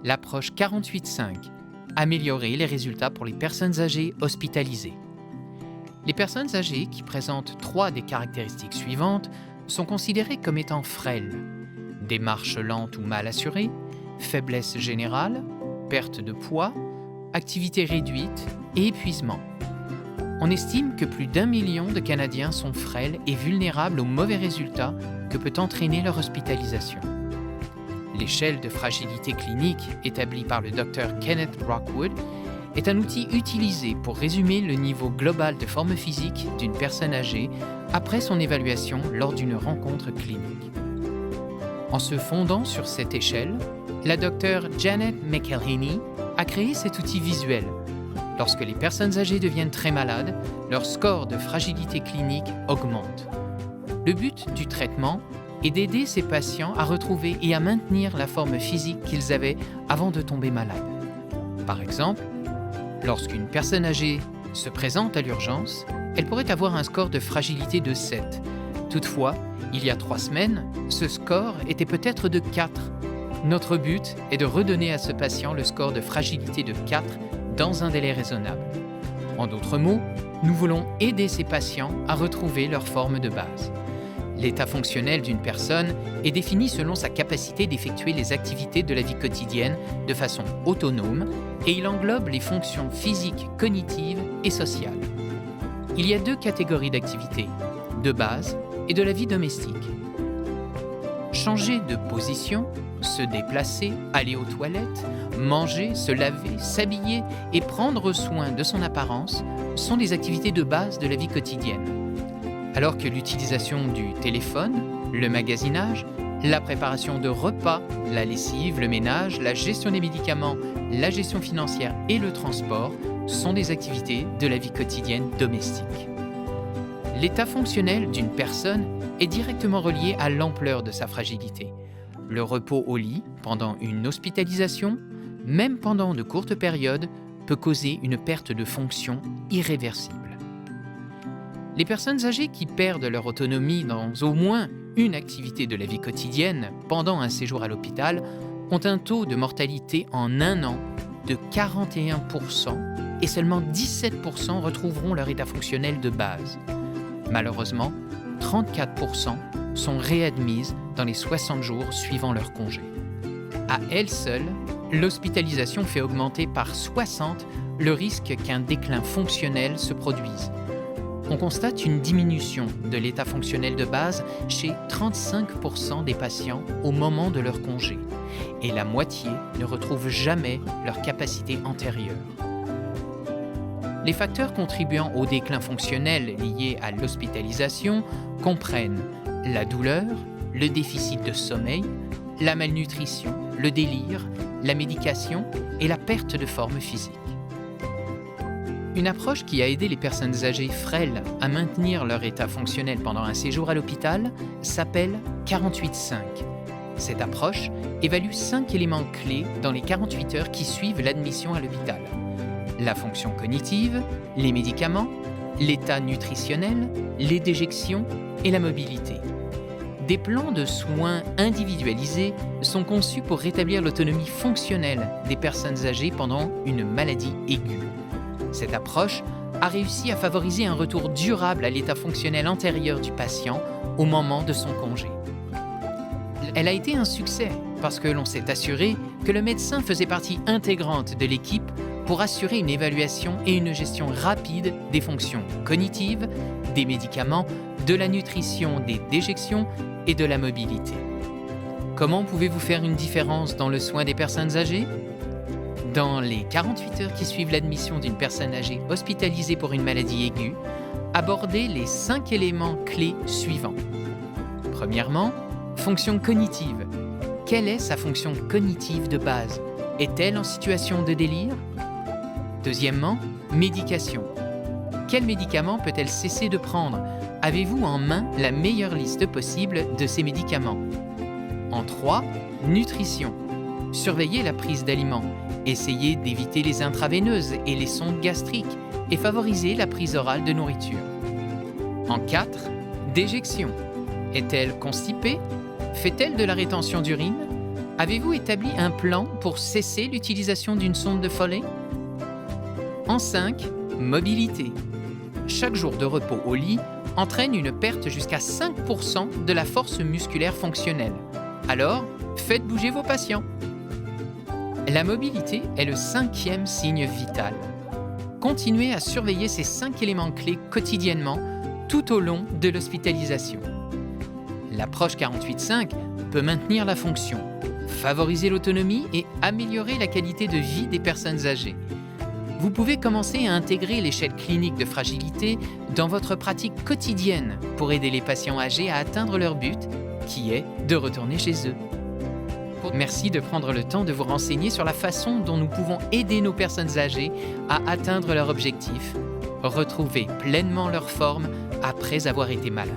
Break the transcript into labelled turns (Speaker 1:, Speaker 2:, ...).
Speaker 1: l'approche 48-5, améliorer les résultats pour les personnes âgées hospitalisées. Les personnes âgées qui présentent 3 des caractéristiques suivantes sont considérées comme étant frêles: démarche lente ou mal assurée, faiblesse générale, perte de poids, activité réduite et épuisement. On estime que plus d'1 million de Canadiens sont frêles et vulnérables aux mauvais résultats que peut entraîner leur hospitalisation. L'échelle de fragilité clinique établie par le Dr Kenneth Rockwood est un outil utilisé pour résumer le niveau global de forme physique d'une personne âgée après son évaluation lors d'une rencontre clinique. En se fondant sur cette échelle, la Dr Janet McElhaney a créé cet outil visuel. Lorsque les personnes âgées deviennent très malades, leur score de fragilité clinique augmente. Le but du traitement est d'aider ces patients à retrouver et à maintenir la forme physique qu'ils avaient avant de tomber malades. Par exemple, lorsqu'une personne âgée se présente à l'urgence, elle pourrait avoir un score de fragilité de 7. Toutefois, il y a 3 semaines, ce score était peut-être de 4. Notre but est de redonner à ce patient le score de fragilité de 4 dans un délai raisonnable. En d'autres mots, nous voulons aider ces patients à retrouver leur forme de base. L'état fonctionnel d'une personne est défini selon sa capacité d'effectuer les activités de la vie quotidienne de façon autonome et il englobe les fonctions physiques, cognitives et sociales. Il y a 2 catégories d'activités, de base et de la vie domestique. Changer de position, se déplacer, aller aux toilettes, manger, se laver, s'habiller et prendre soin de son apparence sont des activités de base de la vie quotidienne. Alors que l'utilisation du téléphone, le magasinage, la préparation de repas, la lessive, le ménage, la gestion des médicaments, la gestion financière et le transport sont des activités de la vie quotidienne domestique. L'état fonctionnel d'une personne est directement relié à l'ampleur de sa fragilité. Le repos au lit pendant une hospitalisation, même pendant de courtes périodes, peut causer une perte de fonction irréversible. Les personnes âgées qui perdent leur autonomie dans au moins une activité de la vie quotidienne pendant un séjour à l'hôpital ont un taux de mortalité en 1 an de 41% et seulement 17% retrouveront leur état fonctionnel de base. Malheureusement, 34% sont réadmises dans les 60 jours suivant leur congé. À elle seule, l'hospitalisation fait augmenter par 60 le risque qu'un déclin fonctionnel se produise. On constate une diminution de l'état fonctionnel de base chez 35% des patients au moment de leur congé, et la moitié ne retrouve jamais leur capacité antérieure. Les facteurs contribuant au déclin fonctionnel lié à l'hospitalisation comprennent la douleur, le déficit de sommeil, la malnutrition, le délire, la médication et la perte de forme physique. Une approche qui a aidé les personnes âgées frêles à maintenir leur état fonctionnel pendant un séjour à l'hôpital s'appelle 48-5. Cette approche évalue 5 éléments clés dans les 48 heures qui suivent l'admission à l'hôpital. La fonction cognitive, les médicaments, l'état nutritionnel, les déjections et la mobilité. Des plans de soins individualisés sont conçus pour rétablir l'autonomie fonctionnelle des personnes âgées pendant une maladie aiguë. Cette approche a réussi à favoriser un retour durable à l'état fonctionnel antérieur du patient au moment de son congé. Elle a été un succès parce que l'on s'est assuré que le médecin faisait partie intégrante de l'équipe pour assurer une évaluation et une gestion rapide des fonctions cognitives, des médicaments, de la nutrition, des déjections et de la mobilité. Comment pouvez-vous faire une différence dans le soin des personnes âgées ? Dans les 48 heures qui suivent l'admission d'une personne âgée hospitalisée pour une maladie aiguë, abordez les 5 éléments clés suivants. Premièrement, fonction cognitive. Quelle est sa fonction cognitive de base ? Est-elle en situation de délire ? Deuxièmement, médication. Quel médicament peut-elle cesser de prendre ? Avez-vous en main la meilleure liste possible de ces médicaments ? En 3, nutrition. Surveillez la prise d'aliments. Essayez d'éviter les intraveineuses et les sondes gastriques et favorisez la prise orale de nourriture. En 4, déjection. Est-elle constipée ? Fait-elle de la rétention d'urine ? Avez-vous établi un plan pour cesser l'utilisation d'une sonde de Foley? En 5, mobilité. Chaque jour de repos au lit entraîne une perte jusqu'à 5% de la force musculaire fonctionnelle. Alors, faites bouger vos patients. La mobilité est le 5e signe vital. Continuez à surveiller ces 5 éléments clés quotidiennement tout au long de l'hospitalisation. L'approche 48-5 peut maintenir la fonction, favoriser l'autonomie et améliorer la qualité de vie des personnes âgées. Vous pouvez commencer à intégrer l'échelle clinique de fragilité dans votre pratique quotidienne pour aider les patients âgés à atteindre leur but, qui est de retourner chez eux. Merci de prendre le temps de vous renseigner sur la façon dont nous pouvons aider nos personnes âgées à atteindre leur objectif, retrouver pleinement leur forme après avoir été malades.